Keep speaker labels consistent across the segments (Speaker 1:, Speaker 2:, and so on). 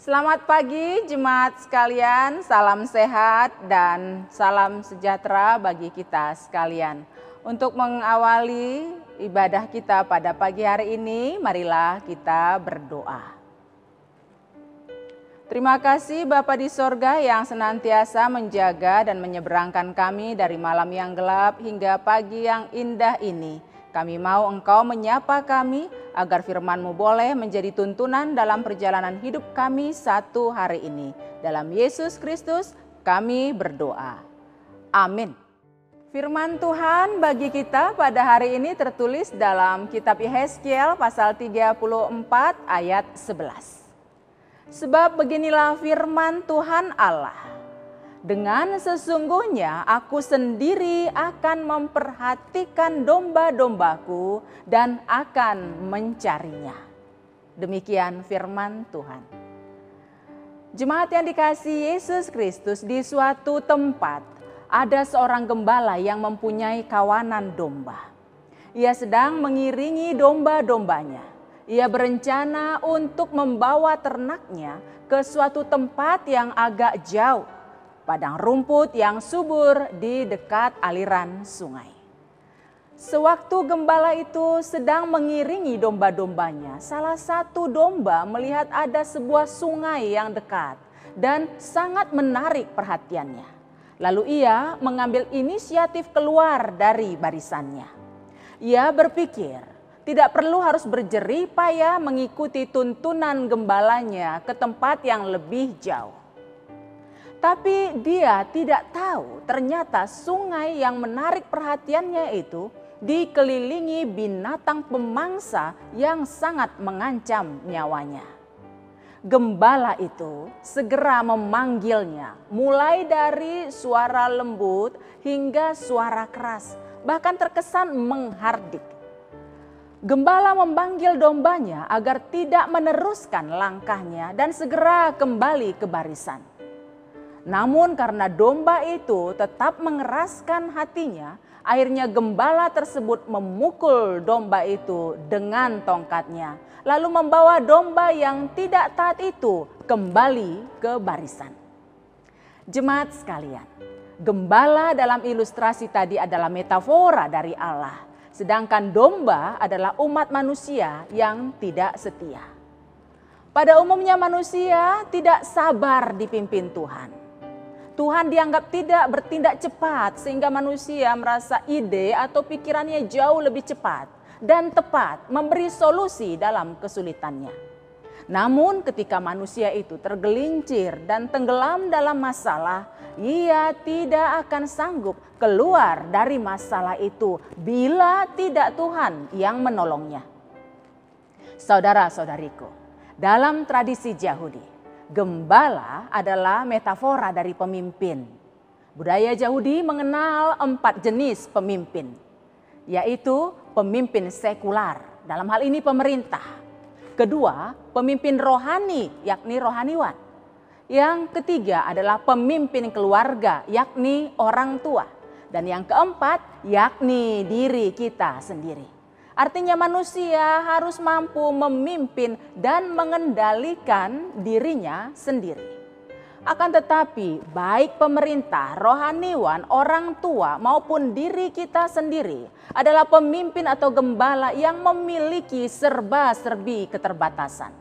Speaker 1: Selamat pagi jemaat sekalian, salam sehat dan salam sejahtera bagi kita sekalian. Untuk mengawali ibadah kita pada pagi hari ini, marilah kita berdoa. Terima kasih Bapa di sorga yang senantiasa menjaga dan menyeberangkan kami dari malam yang gelap hingga pagi yang indah ini. Kami mau Engkau menyapa kami agar firman-Mu boleh menjadi tuntunan dalam perjalanan hidup kami satu hari ini. Dalam Yesus Kristus kami berdoa. Amin. Firman Tuhan bagi kita pada hari ini tertulis dalam kitab Yehezkiel pasal 34 ayat 11. Sebab beginilah firman Tuhan Allah. Dengan sesungguhnya aku sendiri akan memperhatikan domba-dombaku dan akan mencarinya. Demikian firman Tuhan. Jemaat yang dikasihi Yesus Kristus, di suatu tempat ada seorang gembala yang mempunyai kawanan domba. Ia sedang mengiringi domba-dombanya. Ia berencana untuk membawa ternaknya ke suatu tempat yang agak jauh. Padang rumput yang subur di dekat aliran sungai. Sewaktu gembala itu sedang mengiringi domba-dombanya, salah satu domba melihat ada sebuah sungai yang dekat dan sangat menarik perhatiannya. Lalu ia mengambil inisiatif keluar dari barisannya. Ia berpikir tidak perlu harus berjerih payah mengikuti tuntunan gembalanya ke tempat yang lebih jauh. Tapi dia tidak tahu ternyata sungai yang menarik perhatiannya itu dikelilingi binatang pemangsa yang sangat mengancam nyawanya. Gembala itu segera memanggilnya, mulai dari suara lembut hingga suara keras, bahkan terkesan menghardik. Gembala memanggil dombanya agar tidak meneruskan langkahnya dan segera kembali ke barisan. Namun karena domba itu tetap mengeraskan hatinya, akhirnya gembala tersebut memukul domba itu dengan tongkatnya. Lalu membawa domba yang tidak taat itu kembali ke barisan. Jemaat sekalian, gembala dalam ilustrasi tadi adalah metafora dari Allah. Sedangkan domba adalah umat manusia yang tidak setia. Pada umumnya manusia tidak sabar dipimpin Tuhan. Tuhan dianggap tidak bertindak cepat sehingga manusia merasa ide atau pikirannya jauh lebih cepat dan tepat memberi solusi dalam kesulitannya. Namun ketika manusia itu tergelincir dan tenggelam dalam masalah, ia tidak akan sanggup keluar dari masalah itu bila tidak Tuhan yang menolongnya. Saudara-saudariku, dalam tradisi Yahudi, gembala adalah metafora dari pemimpin. Budaya Yahudi mengenal 4 jenis pemimpin, yaitu pemimpin sekular, dalam hal ini pemerintah. Kedua, pemimpin rohani, yakni rohaniwan. Yang ketiga adalah pemimpin keluarga, yakni orang tua. Dan yang keempat, yakni diri kita sendiri. Artinya manusia harus mampu memimpin dan mengendalikan dirinya sendiri. Akan tetapi baik pemerintah, rohaniwan, orang tua maupun diri kita sendiri adalah pemimpin atau gembala yang memiliki serba-serbi keterbatasan.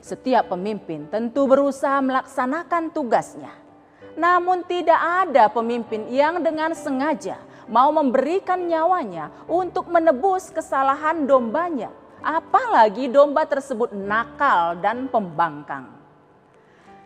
Speaker 1: Setiap pemimpin tentu berusaha melaksanakan tugasnya. Namun tidak ada pemimpin yang dengan sengaja mau memberikan nyawanya untuk menebus kesalahan dombanya. Apalagi domba tersebut nakal dan pembangkang.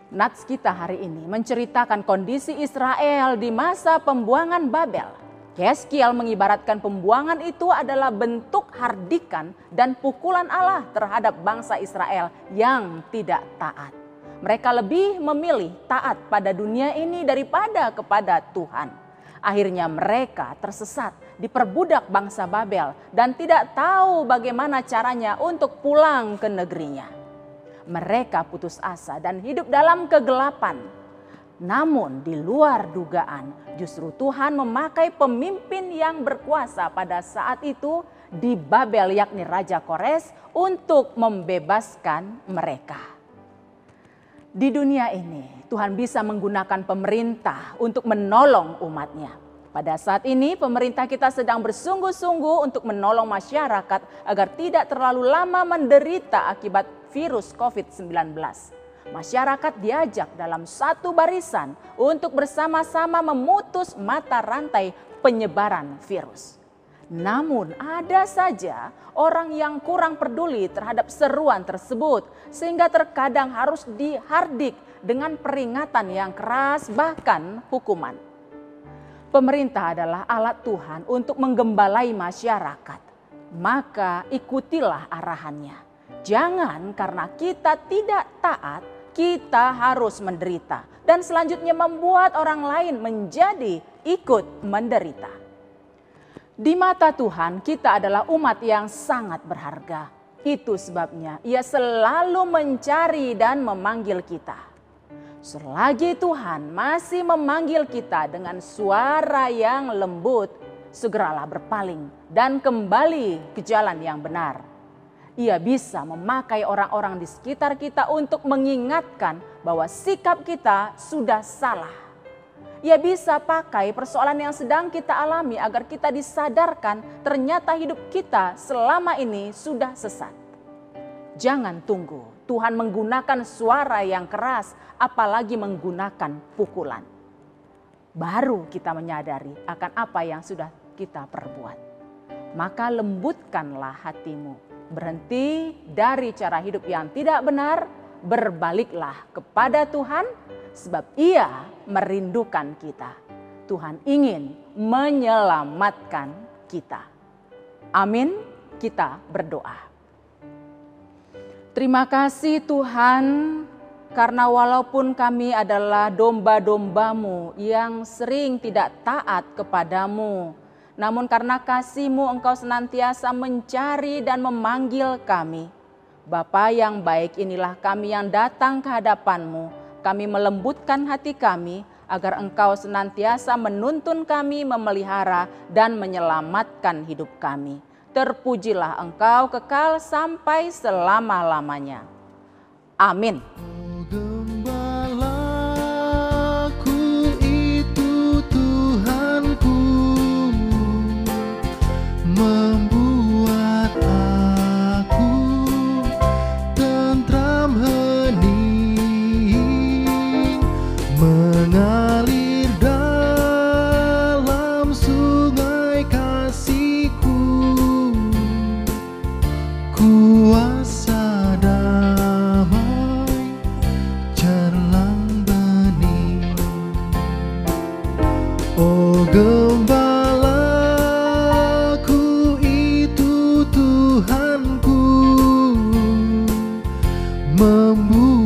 Speaker 1: Nats kita hari ini menceritakan kondisi Israel di masa pembuangan Babel. Yehezkiel mengibaratkan pembuangan itu adalah bentuk hardikan dan pukulan Allah terhadap bangsa Israel yang tidak taat. Mereka lebih memilih taat pada dunia ini daripada kepada Tuhan. Akhirnya mereka tersesat, diperbudak bangsa Babel dan tidak tahu bagaimana caranya untuk pulang ke negerinya. Mereka putus asa dan hidup dalam kegelapan. Namun di luar dugaan, justru Tuhan memakai pemimpin yang berkuasa pada saat itu di Babel, yakni Raja Kores, untuk membebaskan mereka. Di dunia ini Tuhan bisa menggunakan pemerintah untuk menolong umatnya. Pada saat ini pemerintah kita sedang bersungguh-sungguh untuk menolong masyarakat agar tidak terlalu lama menderita akibat virus COVID-19. Masyarakat diajak dalam satu barisan untuk bersama-sama memutus mata rantai penyebaran virus. Namun ada saja orang yang kurang peduli terhadap seruan tersebut sehingga terkadang harus dihardik dengan peringatan yang keras bahkan hukuman. Pemerintah adalah alat Tuhan untuk menggembalai masyarakat. Maka ikutilah arahannya. Jangan karena kita tidak taat, kita harus menderita. Dan selanjutnya membuat orang lain menjadi ikut menderita. Di mata Tuhan kita adalah umat yang sangat berharga. Itu sebabnya Ia selalu mencari dan memanggil kita. Selagi Tuhan masih memanggil kita dengan suara yang lembut, segeralah berpaling dan kembali ke jalan yang benar. Ia bisa memakai orang-orang di sekitar kita untuk mengingatkan bahwa sikap kita sudah salah. Ia bisa pakai persoalan yang sedang kita alami agar kita disadarkan ternyata hidup kita selama ini sudah sesat. Jangan tunggu Tuhan menggunakan suara yang keras, apalagi menggunakan pukulan. Baru kita menyadari akan apa yang sudah kita perbuat. Maka lembutkanlah hatimu. Berhenti dari cara hidup yang tidak benar, berbaliklah kepada Tuhan sebab Ia merindukan kita. Tuhan ingin menyelamatkan kita. Amin, kita berdoa. Terima kasih Tuhan, karena walaupun kami adalah domba-domba-Mu yang sering tidak taat kepadamu, namun karena kasih-Mu Engkau senantiasa mencari dan memanggil kami. Bapa yang baik, inilah kami yang datang ke hadapan-Mu. Kami melembutkan hati kami agar Engkau senantiasa menuntun kami, memelihara dan menyelamatkan hidup kami. Terpujilah Engkau kekal sampai selama-lamanya. Amin.
Speaker 2: Gembalaku itu Tuhanku, membuat aku tentram hening, mengalir dalam sungai kasih-Ku. Kuasa damai cerlang bening. Oh gembalaku itu Tuhanku, membuat